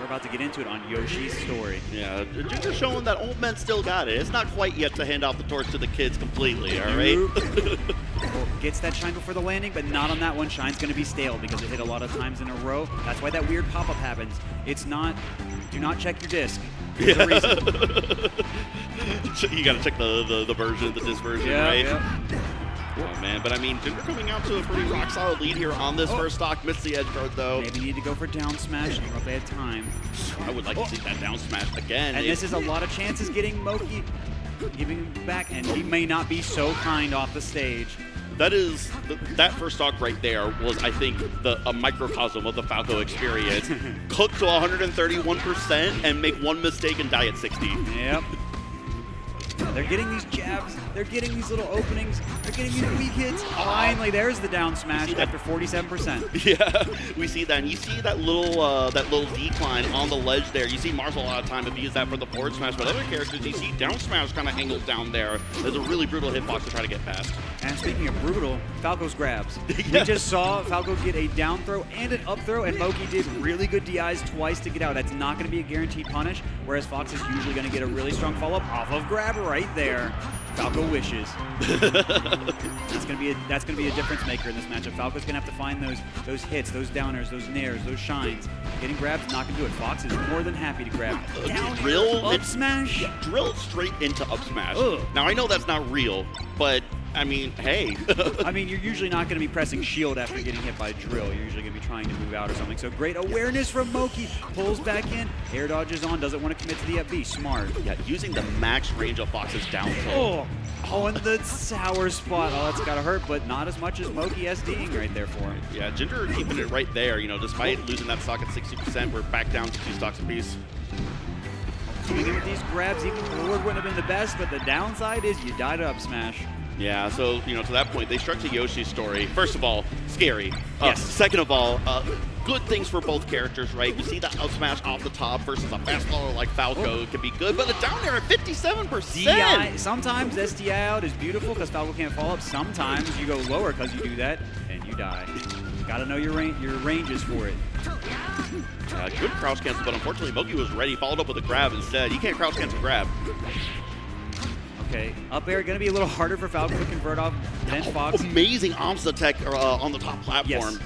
about to get into it on Yoshi's story. Yeah, Ginger showing that old men still got it. It's not quite yet to hand off the torch to the kids completely, all right? Well, gets that shine before the landing, but not on that one. Shine's going to be stale because it hit a lot of times in a row. That's why that weird pop-up happens. It's not, do not check your disc. There's a reason. You got to check the version, the disc version, right? Yeah. Oh, man, but I mean, Ginger coming out to a pretty rock-solid lead here on this first stock. Missed the edge guard, though. Maybe need to go for down smash. I don't know if they had time. I would like to see that down smash again. And this is a lot of chances getting Moky, giving him back, and he may not be so kind off the stage. That is, that first stock right there was, I think, a microcosm of the Falco experience. Cook to 131% and make one mistake and die at 60. Yep. They're getting these jabs. They're getting these little openings. They're getting these weak hits. Finally, there's the down smash after 47%. Yeah, we see that. And you see that little decline on the ledge there. You see Marshall a lot of time abuse that for the forward smash, but other characters, you see down smash kind of angled down there. There's a really brutal hitbox to try to get past. And speaking of brutal, Falco's grabs. We just saw Falco get a down throw and an up throw, and Moky did really good DIs twice to get out. That's not going to be a guaranteed punish, whereas Fox is usually going to get a really strong follow-up off of grab right there. Falco wishes. That's going to be a difference maker in this matchup. Falco's going to have to find those hits, those downers, those nairs, those shines. Getting grabs, not going to do it. Fox is more than happy to grab. Down drill up smash. Yeah, drill straight into up smash. Ugh. Now I know that's not real, but I mean, hey. I mean, you're usually not going to be pressing shield after getting hit by drill. You're usually going to be trying to move out or something. So great awareness from Moky. Pulls back in. Air dodges on. Doesn't want to commit to the up B. Smart. Yeah, using the max range of Fox's down throw. Oh, in the sour spot. Oh, that's got to hurt, but not as much as Moky SDing right there for him. Yeah, Ginger keeping it right there. You know, despite losing that stock at 60%, we're back down to 2 stocks apiece. Even with these grabs, even forward wouldn't have been the best, but the downside is you died up smash. Yeah, so, you know, to that point, they struck to Yoshi's story. First of all, scary. Yes. Second of all, good things for both characters, right? We see that up smash off the top versus a fast follower like Falco can be good, but a down there at 57%. DI, sometimes SDI out is beautiful because Falco can't follow up. Sometimes you go lower because you do that and you die. Gotta know your ranges for it. Good crouch cancel, but unfortunately Moky was ready, followed up with a grab instead. He can't crouch cancel grab. Okay, up air going to be a little harder for Falco to convert off than Fox. Amazing Omsa tech on the top platform. Yes.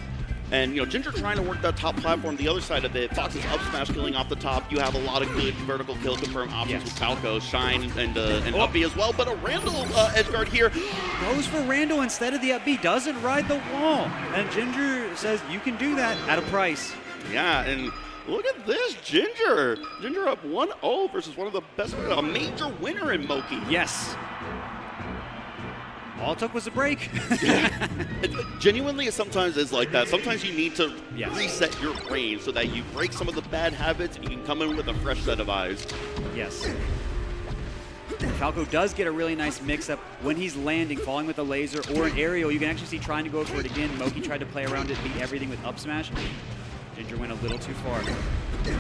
And, you know, Ginger trying to work that top platform, the other side of it. Fox's up smash killing off the top. You have a lot of good vertical kill confirm options with Falco, Shine, and up B as well. But a Randall edge guard here. Goes for Randall instead of the up B. Doesn't ride the wall. And Ginger says, you can do that at a price. Yeah, and look at this, Ginger. Ginger up 1-0 versus one of the best, a major winner in Moky. Yes. All it took was a break. Genuinely, it sometimes is like that. Sometimes you need to Yes. reset your brain so that you break some of the bad habits and you can come in with a fresh set of eyes. Yes. Falco does get a really nice mix-up when he's landing, falling with a laser or an aerial. You can actually see trying to go for it again. Moky tried to play around it, beat everything with up smash. Ginger went a little too far.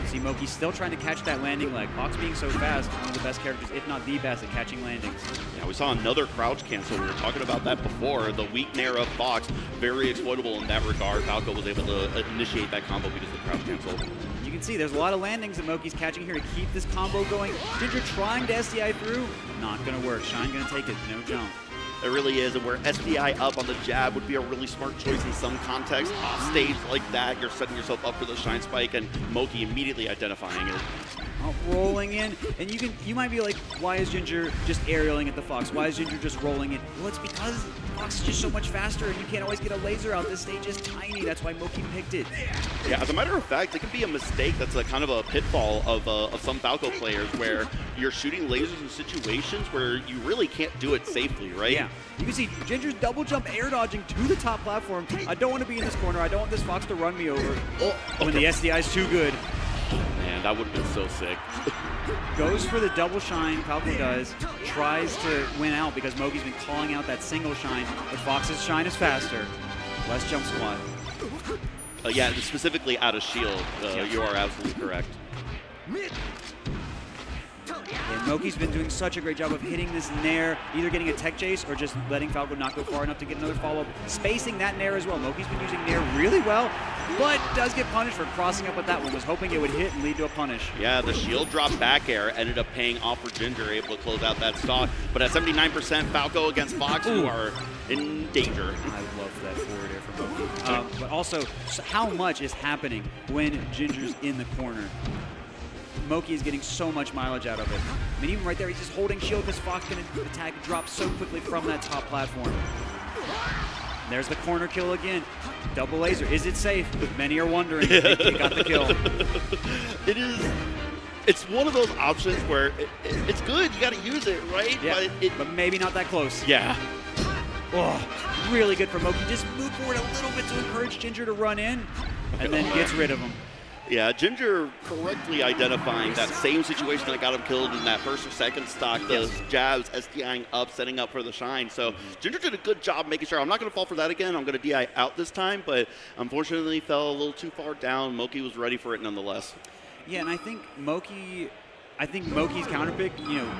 See Moky still trying to catch that landing leg. Fox being so fast, one of the best characters, if not the best, at catching landings. Yeah, we saw another crouch cancel. We were talking about that before. The weak nair of Fox, very exploitable in that regard. Falco was able to initiate that combo because of the crouch cancel. You can see there's a lot of landings that Moky's catching here to keep this combo going. Ginger trying to SDI through, not gonna work. Shine gonna take it, no jump. It really is, and where SDI up on the jab would be a really smart choice in some context. Off stage like that, you're setting yourself up for the shine spike, and Moky immediately identifying it. Rolling in, and you might be like, why is Ginger just aerialing at the Fox? Why is Ginger just rolling in? Well, it's because Fox is just so much faster, and you can't always get a laser out. This stage is tiny. That's why Moky picked it. Yeah, as a matter of fact, it can be a mistake. That's a kind of a pitfall of some Falco players where you're shooting lasers in situations where you really can't do it safely, right? Yeah. You can see Ginger's double jump air dodging to the top platform. I don't want to be in this corner. I don't want this Fox to run me over. Oh, when the SDI is too good. Man, that would have been so sick. Goes for the double shine, Falco does. Tries to win out because Moky's been calling out that single shine, but Fox's shine is faster. Less jump squat. Yeah, specifically out of shield. You are absolutely correct. And Moky's been doing such a great job of hitting this nair, either getting a tech chase or just letting Falco not go far enough to get another follow-up, spacing that nair as well. Moky's been using nair really well, but does get punished for crossing up with that one. Was hoping it would hit and lead to a punish. Yeah, the shield drop back air ended up paying off for Ginger, able to close out that stock. But at 79%, Falco against Fox, who are in danger. I love that forward air from Moky. But also, how much is happening when Ginger's in the corner? Moky is getting so much mileage out of it. I mean, even right there, he's just holding shield because Fox can attack drop so quickly from that top platform. There's the corner kill again. Double laser. Is it safe? Many are wondering. They got the kill. It is. It's one of those options where it's good. You got to use it, right? Yeah, but maybe not that close. Yeah. Oh, really good for Moky. Just move forward a little bit to encourage Ginger to run in, and then gets rid of him. Yeah, Ginger correctly identifying that same situation that got him killed in that first or second stock, the jabs, SDIing up, setting up for the shine. So Ginger did a good job making sure I'm not going to fall for that again. I'm going to DI out this time, but unfortunately fell a little too far down. Moky was ready for it nonetheless. Yeah, and I think Moky's counterpick,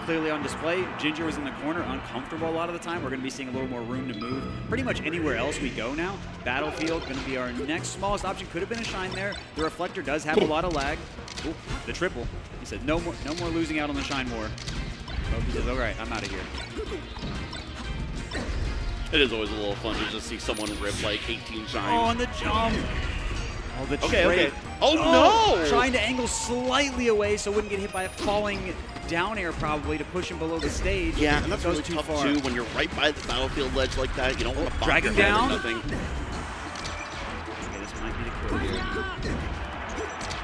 clearly on display. Ginger was in the corner, uncomfortable a lot of the time. We're going to be seeing a little more room to move pretty much anywhere else we go now. Battlefield going to be our next smallest option. Could have been a shine there. The reflector does have a lot of lag. Ooh, the triple. He said no more losing out on the shine war. Moky says, all right, I'm out of here. It is always a little fun to just see someone rip like 18 shines. Oh, on the jump. Oh, the okay. Oh, no! Trying to angle slightly away so it wouldn't get hit by a falling down air probably to push him below the stage. Yeah, and that's really too tough far. too when you're right by the battlefield ledge like that. You don't want to bump drag your him head or down. nothing. Okay, this might be the kill here.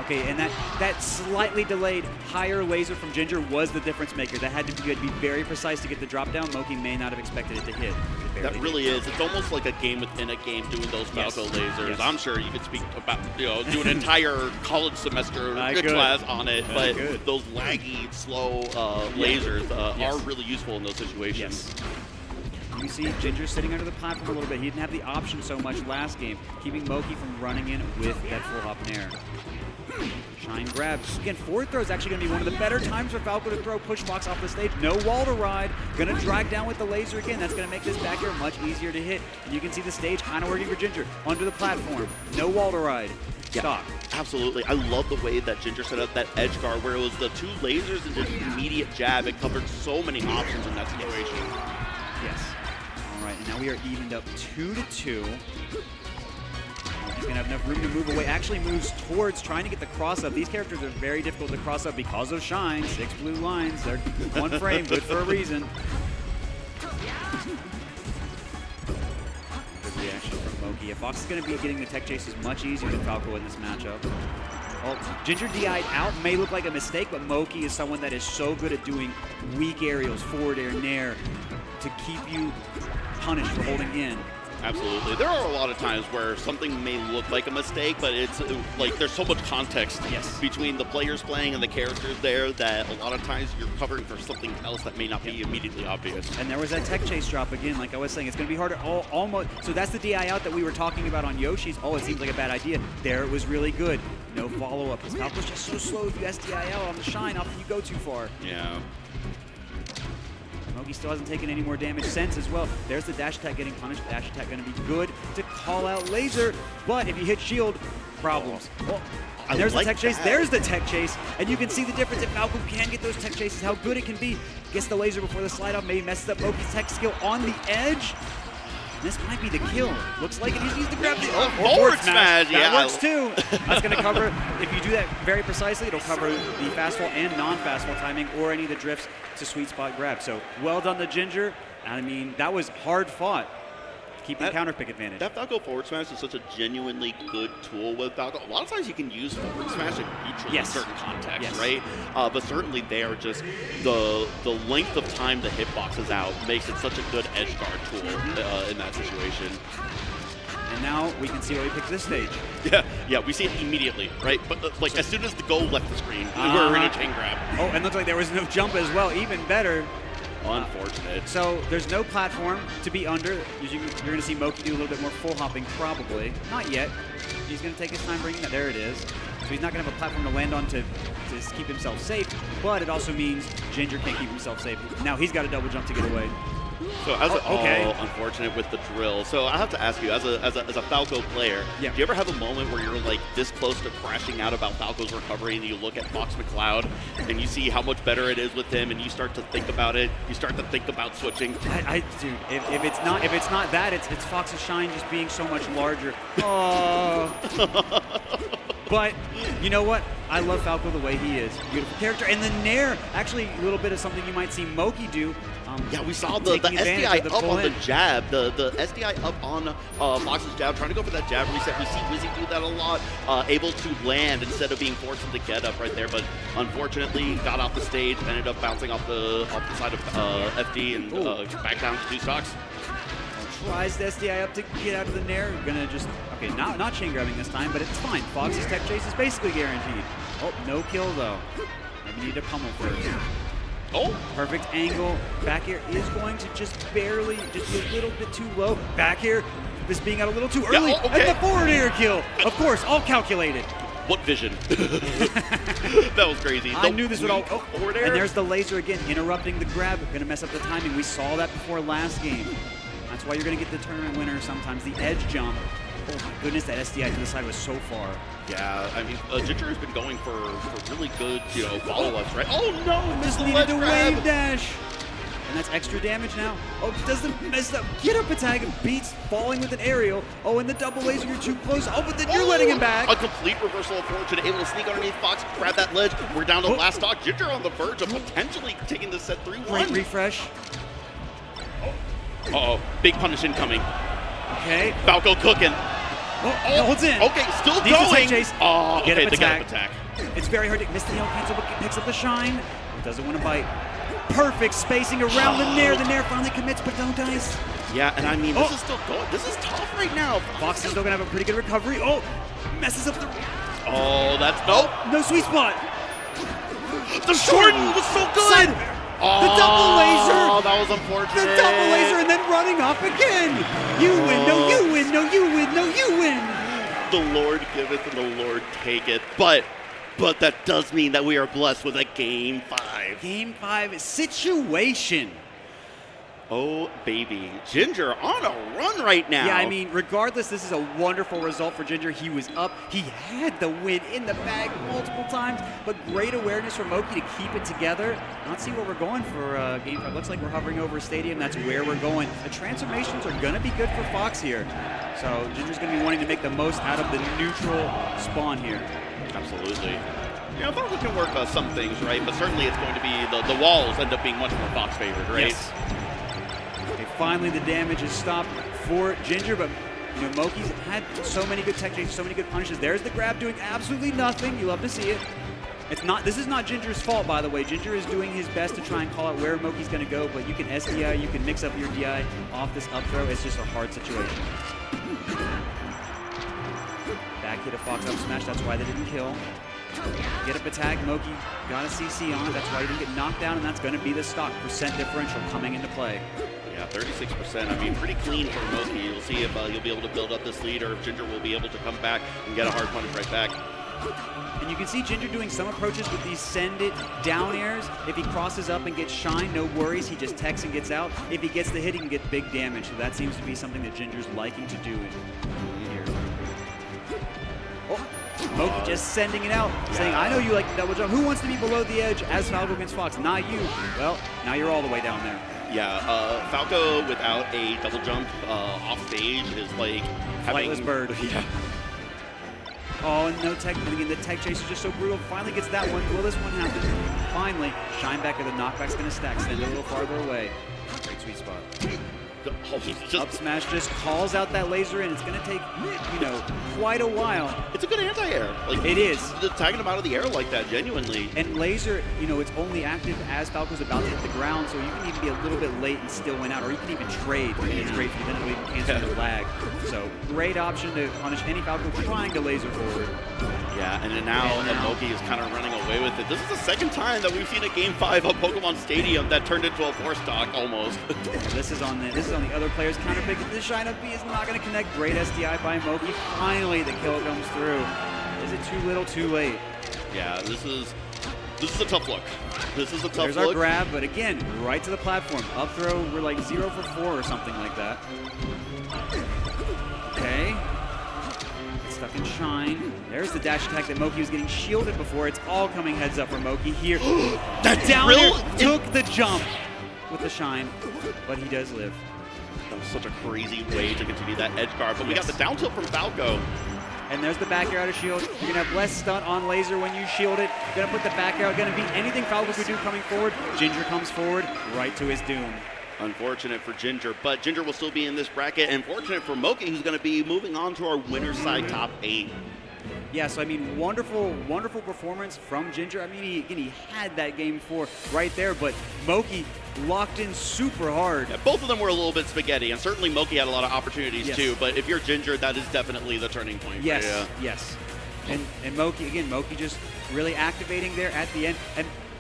Okay, and that slightly delayed higher laser from Ginger was the difference maker. That had to be very precise to get the drop down. Moky may not have expected it to hit. That really is. It's almost like a game within a game doing those Falco lasers. Yes. I'm sure you could speak about, do an entire college semester class on it, but those laggy, slow lasers are really useful in those situations. Yes. You see Ginger sitting under the platform a little bit. He didn't have the option so much last game, keeping Moky from running in with that full hop in air. Shine grab. Again, forward throw is actually going to be one of the better times for Falco to throw push box off the stage. No wall to ride. Going to drag down with the laser again. That's going to make this back air much easier to hit. And you can see the stage kind of working for Ginger. Under the platform. No wall to ride. Stop. Absolutely. I love the way that Ginger set up that edge guard where it was the two lasers and just immediate jab. It covered so many options in that situation. Yes. All right, and now we are evened up 2-2. He's going to have enough room to move away. Actually moves towards trying to get the cross up. These characters are very difficult to cross up because of shine. 6 blue lines. They're one frame. Good for a reason. Good reaction from Moky. Fox is going to be getting the tech chases much easier than Falco in this matchup. Well, Ginger DI'd out may look like a mistake, but Moky is someone that is so good at doing weak aerials, forward air, nair, to keep you punished for holding in. Absolutely. There are a lot of times where something may look like a mistake, but it's like there's so much context between the players playing and the characters there that a lot of times you're covering for something else that may not be immediately obvious. And there was that tech chase drop again, like I was saying. It's going to be harder. Almost. So that's the DI out that we were talking about on Yoshi's. Oh, it seems like a bad idea. There it was really good. No follow-up. Because Falco's just so slow if you SDI out on the shine off if you go too far. Yeah. Moky still hasn't taken any more damage since as well. There's the dash attack getting punished. Dash attack going to be good to call out laser, but if you hit shield, problems. Well, there's the tech chase. There's the tech chase, and you can see the difference. If Falco can get those tech chases, how good it can be. Gets the laser before the slide off, maybe messes up Moky's tech skill on the edge. This might be the kill. Looks like it. He's used to grab the forward smash. That works too. That's going to cover, if you do that very precisely, it'll cover the fastball and non-fastball timing or any of the drifts to sweet spot grab. So well done to Ginger. I mean, that was hard fought. Keeping counter pick advantage. That Falco forward smash is such a genuinely good tool with Falco. A lot of times you can use forward smash in neutral in certain contexts, right? But certainly there, just the length of time the hitbox is out makes it such a good edge guard tool in that situation. And now we can see why we picked this stage. Yeah, we see it immediately, right? But like as soon as the goal left the screen, we're in a chain grab. Oh, and looks like there was no jump as well. Even better. Unfortunate. So there's no platform to be under. You're going to see Moky do a little bit more full hopping, probably. Not yet. He's going to take his time bringing that. There it is. so he's not going to have a platform to land on to keep himself safe, but it also means Ginger can't keep himself safe. Now he's got a double jump to get away. So unfortunate with the drill. So I have to ask you, as a Falco player, do you ever have a moment where you're like this close to crashing out about Falco's recovery, and you look at Fox McCloud and you see how much better it is with him, and you start to think about it? You start to think about switching. Dude, if it's not that, it's Fox's shine just being so much larger. Oh. But you know what? I love Falco the way he is. Beautiful character. And the Nair, actually a little bit of something you might see Moky do. Yeah, we saw the SDI up on the jab. The SDI up on Fox's jab, trying to go for that jab reset. We see Wizzy do that a lot, able to land instead of being forced to get up right there. But unfortunately, got off the stage, ended up bouncing off the side of FD and back down to 2 stocks. Tries the SDI up to get out of the Nair. Gonna just, okay, not chain grabbing this time, but it's fine. Fox's tech chase is basically guaranteed. Oh, no kill though. Maybe need to pummel first. Oh, perfect angle. Back air is going to just barely, just be a little bit too low. Back air, this being out a little too early. Yeah, okay. And the forward air kill. Of course, all calculated. What vision? That was crazy. I knew this would all. Oh, forward air. And there's the laser again, interrupting the grab. Gonna mess up the timing. We saw that before last game. That's why you're going to get the tournament winner sometimes. The edge jump. Oh my goodness, that SDI to the side was so far. Yeah, I mean, Ginger has been going for really good, follow-ups, right? Oh no, just needed the wave dash. And that's extra damage now. Oh, does the mess up get up attack and beats falling with an aerial. Oh, and the double laser, you're too close. Oh, but then you're letting him back. A complete reversal of fortune, able to sneak underneath Fox, grab that ledge. We're down to last stock. Ginger on the verge of potentially taking this set 3-1. Great refresh. Uh-oh, big punish incoming. Okay. Falco cooking. Holds in. Okay, still Needs going. Chase. Oh, okay, the get up attack. It's very hard to miss the cancel, but picks up the shine. Doesn't want to bite. Perfect spacing around the Nair. The Nair finally commits, but don't dice. Yeah, and I mean, this is still going. This is tough right now. Fox is still going to have a pretty good recovery. Oh, messes up the... Oh, that's... Nope. No sweet spot. The shorten was so good. Oh, the double laser! Oh, that was unfortunate. The double laser and then running off again. You win, no you win, no you win, no you win. The Lord giveth and the Lord taketh. But that does mean that we are blessed with a Game 5. Game 5 situation. Oh, baby. Ginger on a run right now. Yeah, I mean, regardless, this is a wonderful result for Ginger. He was up. He had the win in the bag multiple times, but great awareness from Moky to keep it together. Let's see where we're going for Game 5. Looks like we're hovering over a stadium. That's where we're going. The transformations are going to be good for Fox here. So Ginger's going to be wanting to make the most out of the neutral spawn here. Absolutely. Falco can work some things, right? But certainly it's going to be the walls end up being much more Fox favored, right? Yes. Okay, finally the damage is stopped for Ginger, but Moky's had so many good tech chases, so many good punishes. There's the grab doing absolutely nothing. You love to see it. This is not Ginger's fault, by the way. Ginger is doing his best to try and call out where Moky's going to go, but you can SDI, you can mix up your DI off this up throw. It's just a hard situation. Back hit a Fox up smash, that's why they didn't kill. Get up attack, Moky got a CC on it, that's why he didn't get knocked down, and that's going to be the stock percent differential coming into play. Yeah, 36%. I mean, pretty clean for Moky. You'll see if you'll be able to build up this lead, or if Ginger will be able to come back and get a hard punish right back. And you can see Ginger doing some approaches with these send it down airs. If he crosses up and gets shine, no worries. He just techs and gets out. If he gets the hit, he can get big damage. So that seems to be something that Ginger's liking to do here. Oh, Moky just sending it out, saying, I know you like the double jump. Who wants to be below the edge as Falco against Fox? Not you. Well, now you're all the way down there. Yeah, Falco without a double jump off stage is like having... Flightless bird. Yeah. Oh, and no tech. And again, the tech chase is just so brutal. Finally gets that one. Will this one happen? Finally, shine back, or the knockback's going to stack. Send it a little farther away. Great sweet spot. Up smash just calls out that laser, and it's going to take, quite a while. It's a good anti-air. Like, it is. Tagging him out of the air like that, genuinely. And laser, it's only active as Falco's about to hit the ground, so you can even be a little bit late and still win out, or you can even trade. And it's great for you, then it'll even cancel the lag. So great option to punish any Falco trying to laser forward. Yeah, and now Moky is kind of running away with it. This is the second time that we've seen a Game 5 of Pokemon Stadium that turned into a 4-stock almost. This is on the other player's counter pick. This shine up B is not going to connect. Great SDI by Moky. Finally, the kill comes through. Is it too little, too late? Yeah, this is a tough look. This is a tough There's look. our grab, but again, right to the platform. Up throw, we're like 0 for 4 or something like that. Okay. Stuck in shine. There's the dash attack that Moky was getting shielded before. It's all coming heads up for Moky here. That down drill there took the jump with the shine, but he does live. That was such a crazy way to continue that edge guard, but we got the down tilt from Falco. And there's the back air out of shield. You're gonna have less stun on laser when you shield it. You're gonna put the back air. Gonna be anything Falco could do coming forward. Ginger comes forward, right to his doom. Unfortunate for Ginger, but Ginger will still be in this bracket, and fortunate for Moky, who's going to be moving on to our winner's side top 8. Yeah, so I mean, wonderful, wonderful performance from Ginger. I mean, he had that game 4 right there, but Moky locked in super hard. Yeah, both of them were a little bit spaghetti, and certainly Moky had a lot of opportunities too, but if you're Ginger, that is definitely the turning point. Yes, for you. yes. And Moky, again, Moky just really activating there at the end.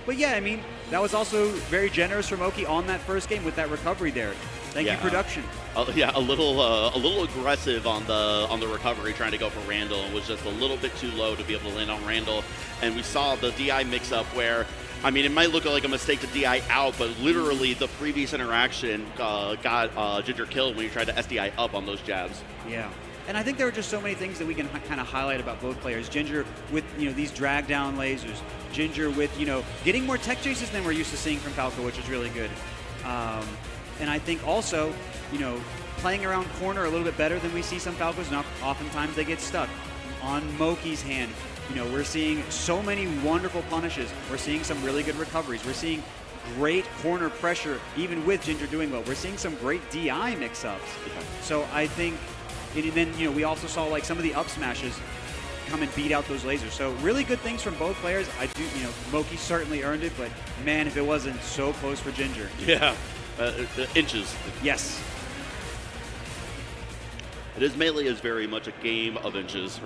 But yeah, I mean, that was also very generous for Moky on that first game with that recovery there. Thank you, production. Yeah, a little aggressive on the recovery, trying to go for Randall, and was just a little bit too low to be able to land on Randall. And we saw the DI mix-up where, I mean, it might look like a mistake to DI out, but literally the previous interaction got Ginger killed when he tried to SDI up on those jabs. Yeah. And I think there are just so many things that we can kind of highlight about both players. Ginger with, these drag down lasers. Ginger with, getting more tech chases than we're used to seeing from Falco, which is really good. And I think also, playing around corner a little bit better than we see some Falcos. And oftentimes they get stuck. On Moky's hand, we're seeing so many wonderful punishes. We're seeing some really good recoveries. We're seeing great corner pressure, even with Ginger doing well. We're seeing some great DI mix-ups. Yeah. So I think, and then, we also saw like some of the up smashes come and beat out those lasers. So really good things from both players. I do, Moky certainly earned it, but man, if it wasn't so close for Ginger. Yeah, inches. Yes. It is Melee is very much a game of inches